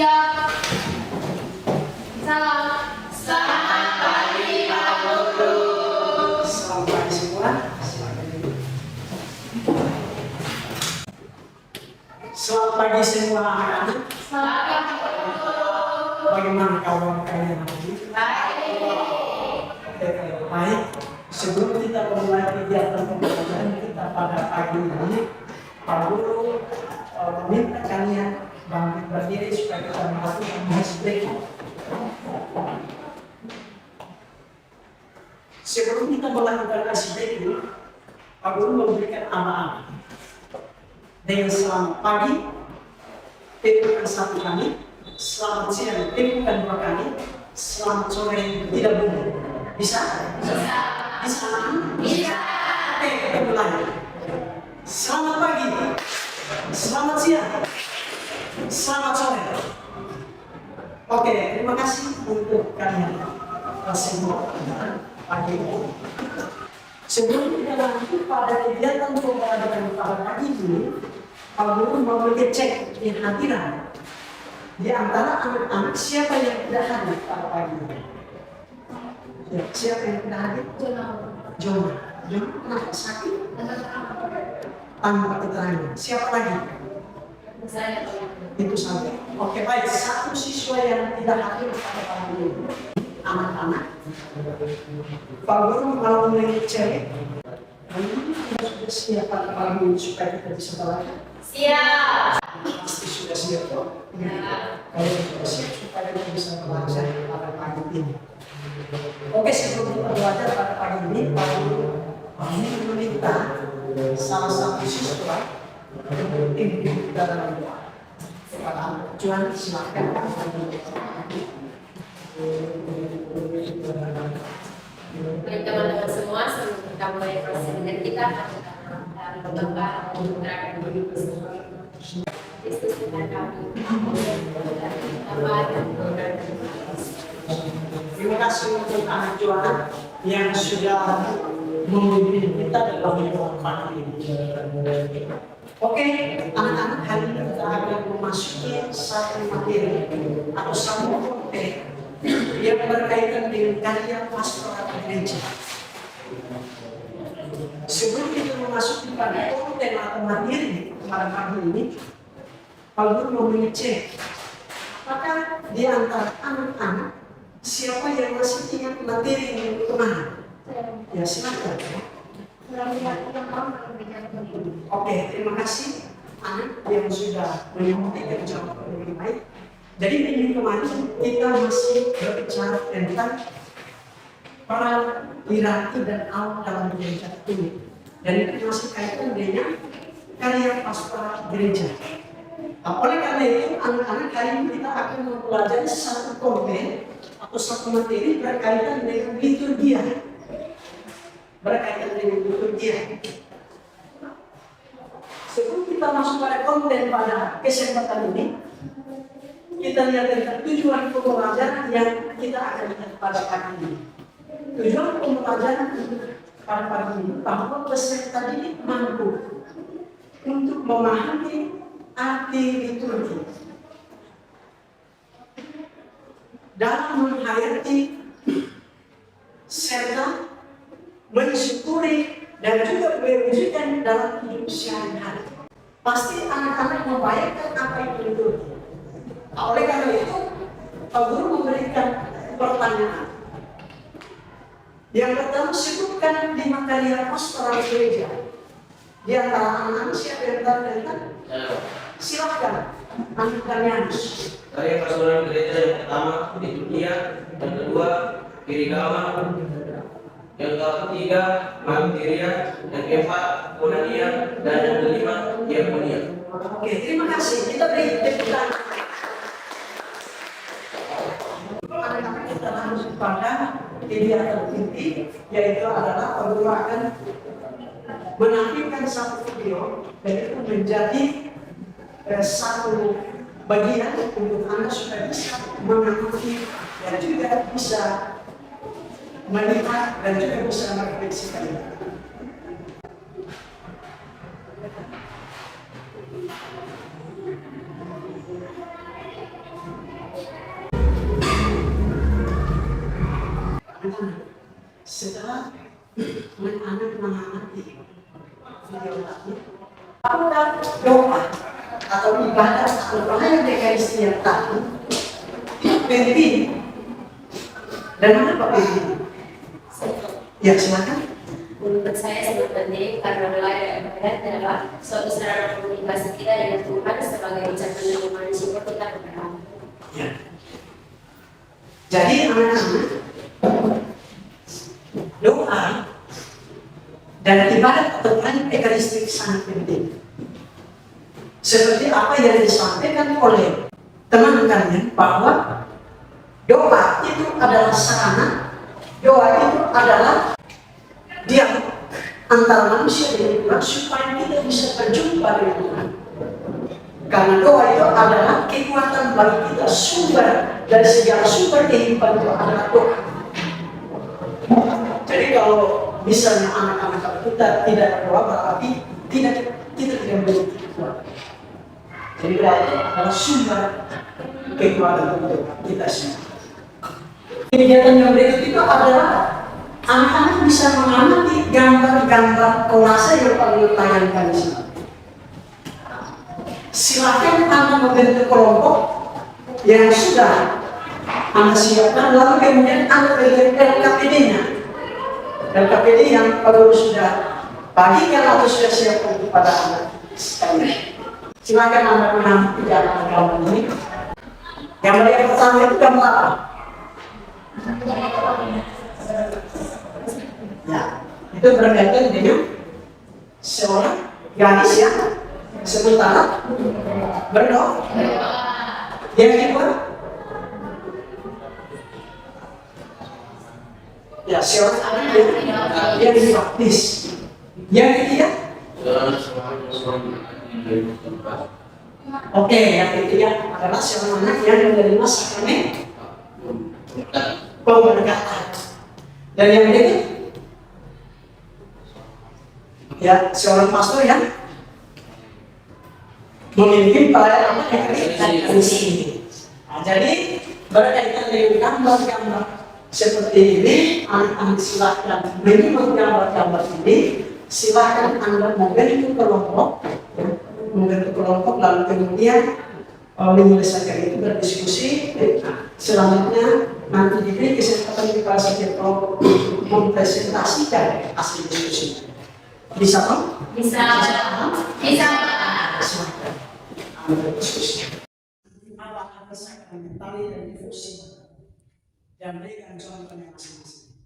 Siap. Salam. Selamat pagi, Pak Guru. Selamat pagi semua. Selamat pagi semua anak-anak. Selamat pagi, Pak Guru. Bagaimana kawan kalian hari ini? Baik. Oke, baik. Sebelum kita memulai kegiatan pembelajaran kita pada pagi ini, Pak Guru meminta kalian bangkit berdiri supaya kita melakukan hashtag. Sebelum kita melakukan hashtag, Pak Guru memberikan ama-ama. Dengan selamat pagi, tepukan satu kali, selamat siang, tepukan dua kali, selamat sore, tidak boleh. Bisa? Bisa. Bisa? Bisa. Oke, kita mulai. Selamat pagi, selamat siang, selamat sore. Oke, terima kasih untuk kalian semua pagi ini. Sebelum kita lanjut pada kegiatan pembelajaran pada pagi ini, Pak Guru mau mengecek kehadiran di antara anak-anak siapa yang tidak hadir pada pagi ini. Ya, siapa yang tidak hadir? Jona. Jona kenapa sakit? Tanpa keterangan. Siapa lagi? Saya. Itu saja. Oke, baik. Satu siswa yang tidak hadir pada pagi ini, anak-anak. Pak Guru mau mengecek. Kita sudah siap pada pagi ini supaya kita bisa belajar. Siap. Pasti sudah siap kok. Ya. Kalau sudah siap supaya kita bisa belajar pada pagi ini. Oke, sebelum kita belajar pada pagi ini, Pak Guru ingin meminta salah satu siswa untuk ikut dalam doa. Kepada Tuhan, silakan. Baik teman-teman semua, sebelum kita mulai proses dengan kita akan berdoa untuk terakhir diri bersama. Yesus Tuhan kami, Bapa dan Putra dan Roh Kudus. Terima kasih untuk anak Tuhan yang sudah membimbing kita dalam hidup pagi ini. Oke, anak-anak, hari ini kita akan memasuki satu materi atau satu konten yang berkaitan dengan karya pastoral gereja. Sebelum kita memasuki pada konten atau materi pada pagi ini, Pak Guru mau mengecek apakah di antara anak-anak siapa yang masih ingat materi yang kemarin? Ya, silakan. Oke, terima kasih anak yang sudah mengikuti dan jawab dengan baik. Jadi minggu kemarin kita masih berbicara tentang peran hierarki dan awal dalam gereja ini. Dan itu masih kaitan dengan karya pastoral gereja. Nah, oleh karena itu, anak-anak hari ini kita akan mempelajari satu konten atau satu materi berkaitan dengan liturgia. Berkaitan dengan liturgia. Sebelum kita masuk pada konten pada kesempatan ini, kita lihat tentang tujuan pembelajaran yang kita akan lihat pada pagi ini. Tujuan pembelajaran pada pagi ini bahwa peserta didik mampu untuk memahami arti liturgi dalam menghayati serta mensyukuri dan juga mewujudkan dalam hidup sehari-hari. Pasti anak-anak membayangkan apa itu liturgi. Oleh karena itu, Pak Guru memberikan pertanyaan. Yang pertama, sebutkan 5 karya pastoral gereja. Di antara anak-anak siapa yang tahu? Silakan, anak kalian. Karya pastoral gereja yang pertama liturgia, yang kedua kirigama, yang ketiga martiria, yang keempat koinonia, dan yang kelima diakonia. Oke, terima kasih. Kita beri tepuk tangan. Anak-anak kita langsung pada kegiatan inti, yaitu adalah Pak Guru akan menampilkan satu video dan itu menjadi satu bagian untuk Anda supaya bisa mengerti dan juga bisa melihat dan juga bisa merefleksikan. anak-anak, setelah anak-anak mengamati video tadi, apakah doa atau ibadah atau pelayanan Ekaristi yang tadi penting? Dan mengapa penting? Ya, silakan. Menurut saya sangat penting karena wilayah ibadat adalah suatu sarana komunikasi kita dengan Tuhan sebagai ucapan dari manusia kita kepada Allah. Ya. Jadi anak-anak, doa dan ibadat atau pelayanan Ekaristi sangat penting. Seperti apa yang disampaikan oleh teman kalian bahwa doa itu adalah sarana, doa itu adalah dialog antara manusia dengan Tuhan supaya kita bisa berjumpa dengan Tuhan. Karena doa itu adalah kekuatan bagi kita, sumber dari segala sumber kehidupan itu adalah doa. Jadi kalau misalnya anak-anak kita tidak berdoa berarti kita tidak memiliki kekuatan. Jadi doa itu adalah sumber kekuatan untuk kita semua. Kegiatan yang berikut itu adalah anak-anak bisa mengamati gambar-gambar kolase yang paling ditayangkan di sini. Silakan Anda membentuk kelompok yang sudah Anda siapkan, lalu kemudian Anda berikan LKPD-nya. LKPD yang perlu sudah bagikan atau sudah siapkan kepada Anda sekalian. Silakan Anda mengamati gambar ini. Gambar yang pertama itu gambar apa? Ya, itu berkaitan dengan seorang gadis yang sementara berdoa. Yang kedua, ya seorang anak yang dibaptis. Yang ketiga, oke, yang ketiga adalah seorang anak yang menerima sakramen pemberkatan. Dan yang ketiga, ya seorang pastor yang memiliki pelayanan Ekaristi. Nah, jadi berkaitan dengan gambar-gambar seperti ini, anak-anak silakan menyimak gambar-gambar ini. Silakan Anda membentuk kelompok, lalu kemudian menyelesaikan itu berdiskusi. Selanjutnya nanti diberi kesempatan kepada setiap kelompok untuk mempresentasikan hasil diskusi. Bisa Pak? Bisa. Silakan Anda berdiskusi. Apa sakramen tali dan difusi dan berikan contohnya masing-masing.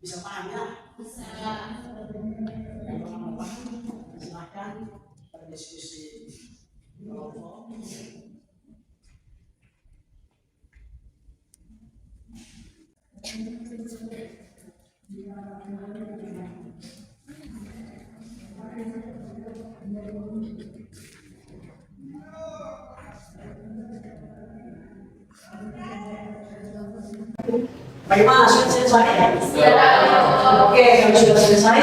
Bisa paham ya? Bisa. Silakan berdiskusi kelompok. Bagaimana sudah selesai? Oke, kalau sudah selesai,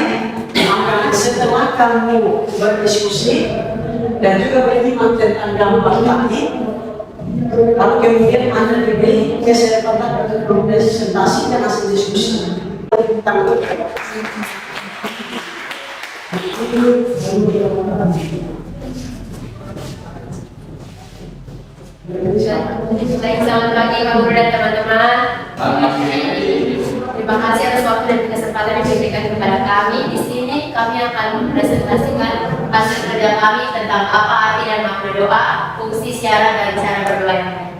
maka setelah kamu berdiskusi dan juga berbincang tentang gambar tadi, lalu kemudian Anda diberi kesempatan untuk mempresentasikan hasil diskusi. Baik, selamat pagi Pak Guru dan teman-teman. Terima kasih atas waktu dan kesempatan yang diberikan kepada kami. Di sini kami akan mempresentasikan hasil kerja kami tentang apa arti dan makna doa, fungsi syarat dan cara berdoa yang baik.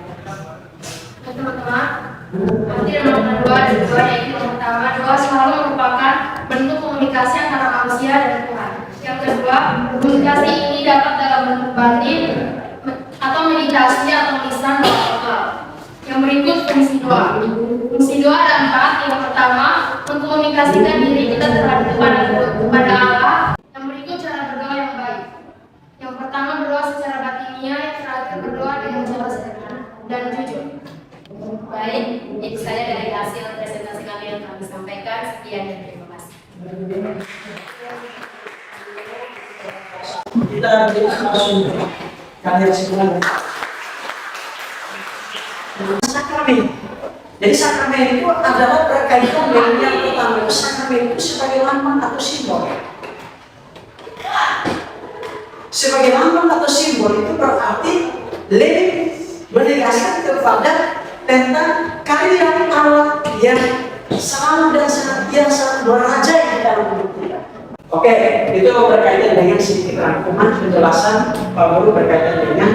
Teman-teman, arti dan makna doa dan doa yaitu yang pertama, doa selalu merupakan bentuk komunikasi antara manusia dan Tuhan. Yang kedua, komunikasi ini dapat dalam bentuk batin atau meditasi atau lisan atau verbal. Yang berikut fungsi doa. Fungsi doa ada 4. Yang pertama, mengkomunikasikan diri kita terhadap kepada Allah. Yang berikut cara berdoa yang baik. Yang pertama, berdoa secara batinia. Yang terakhir, berdoa dengan cara sederhana dan jujur. Baik, itu saja dari hasil presentasi kami yang kami sampaikan. Sekian dan terima kasih. Kita langsung kalian semuanya. Sakramen Jadi sakramen itu adalah berkaitan dengan yang pertama, sakramen itu sebagai lambang atau simbol. Sebagai lambang atau simbol itu berarti lebih menegaskan kepada tentang karya Allah yang selalu dan senantiasa merajai di dalam hidup kita. Oke, itu berkaitan dengan sedikit rangkuman penjelasan Pak Guru berkaitan dengan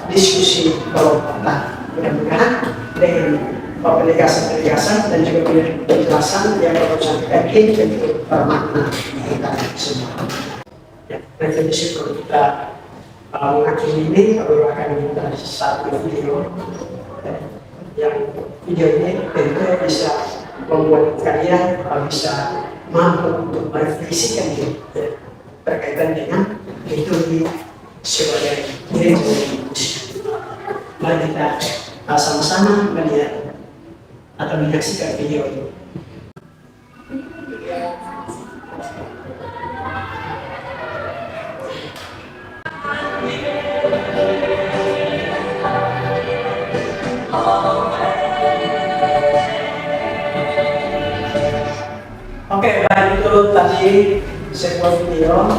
diskusi kelompok. Mudah-mudahan dengan penjelasan dan juga penjelasan yang Bapak sampaikan ini tentu bermakna kita semua. Ya, nanti sebelum kita mengakhiri ini, Pak Guru akan minta satu video. Yang video ini tentu bisa membuat kalian bisa mampu untuk merefleksikan diri berkaitan dengan liturgi sebagai gereja. Mari kita sama-sama melihat atau menyaksikan video ini. Oke, baik, itu tadi sebuah video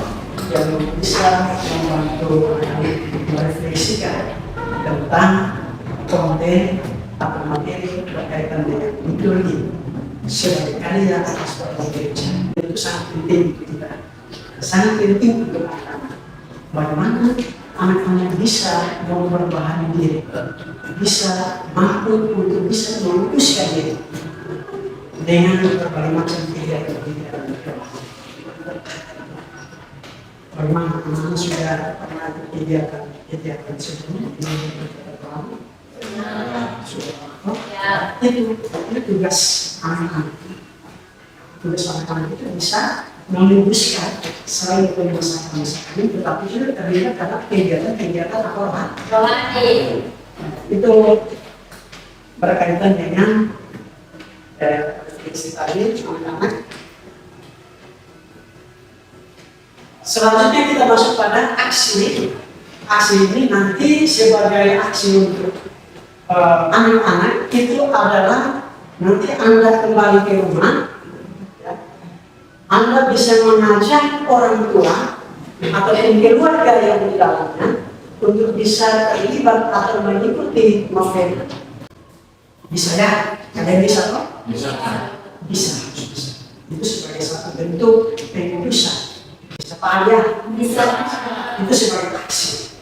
yang bisa membantu merefleksikan tentang konten atau materi berkaitan dengan liturgi sebagai karya atas sebuah gereja. Itu sangat penting untuk kita, sangat penting untuk anak-anak. Bagaimana anak-anak bisa memperbaharui diri, bisa mampu untuk bisa melukiskan diri dengan berbagai macam kegiatan-kegiatan. Bagaimana anak-anak sudah pernah kegiatan sebelumnya? Itu tugas anak-anak. Tugas anak-anak itu bisa meluruskan selain masalah-masalah ini, tetapi juga terlibat dalam kegiatan-kegiatan rohani. Itu berkaitan dengan tadi anak-anak. Selanjutnya kita masuk pada aksi. Aksi ini nanti sebagai aksi untuk anak-anak itu adalah nanti Anda kembali ke rumah, ya, Anda bisa mengajak orang tua ataupun keluarga yang di dalamnya untuk bisa terlibat atau mengikuti novena. Bisa ya? Kalian bisa toh? Bisa. Itu sebagai satu bentuk pengudusan. Bisa payah. Bisa. Itu sebagai aksi.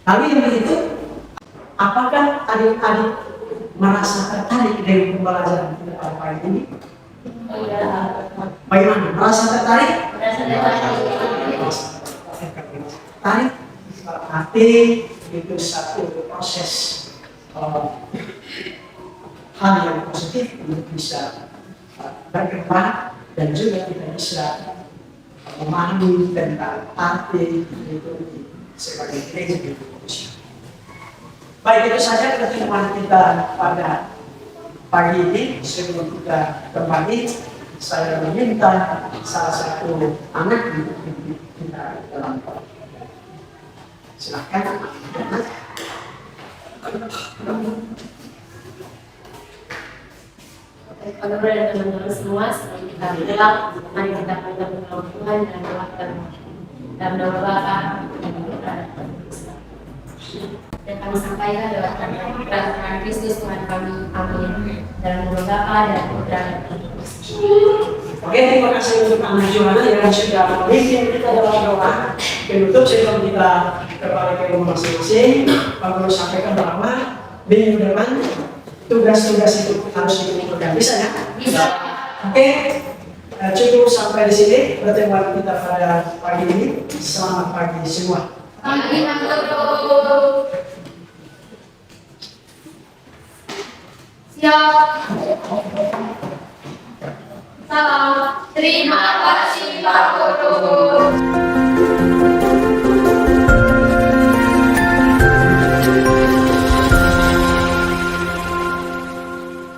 Lalu yang begitu, apakah adik-adik merasa tertarik dengan pembelajaran kita pada pagi ini? Bagaimana? Merasa tertarik? Tertarik? Berarti itu satu proses hal yang positif untuk bisa berkembang dan juga kita bisa memahami tentang arti itu sebagai gereja di Indonesia. Baik, itu saja pertemuan kita pada pagi ini. Sebelum kita kembali, saya meminta salah satu anak kita dalam silakan. Pada dan teman-teman semua, sebelum kita berdoa, mari kita berdoa Tuhan dan doakan dalam nama Bapa dan kami sampaikan lewat Tuhan Kristus Tuhan kami. Amin. Dalam nama Bapa dan Putra dan Roh Kudus. Oke, terima kasih untuk Anak Johanna yang sudah memimpin kita dalam doa penutup. Sebelum kita kembali ke rumah masing-masing, Pak Guru sampaikan bahwa minggu depan tugas-tugas itu harus dikumpulkan. Bisa ya? Bisa. Oke, cukup sampai di sini pertemuan kita pada pagi ini. Selamat pagi semua. Pagi Guru. Siap. Salam. Terima kasih Pak Guru.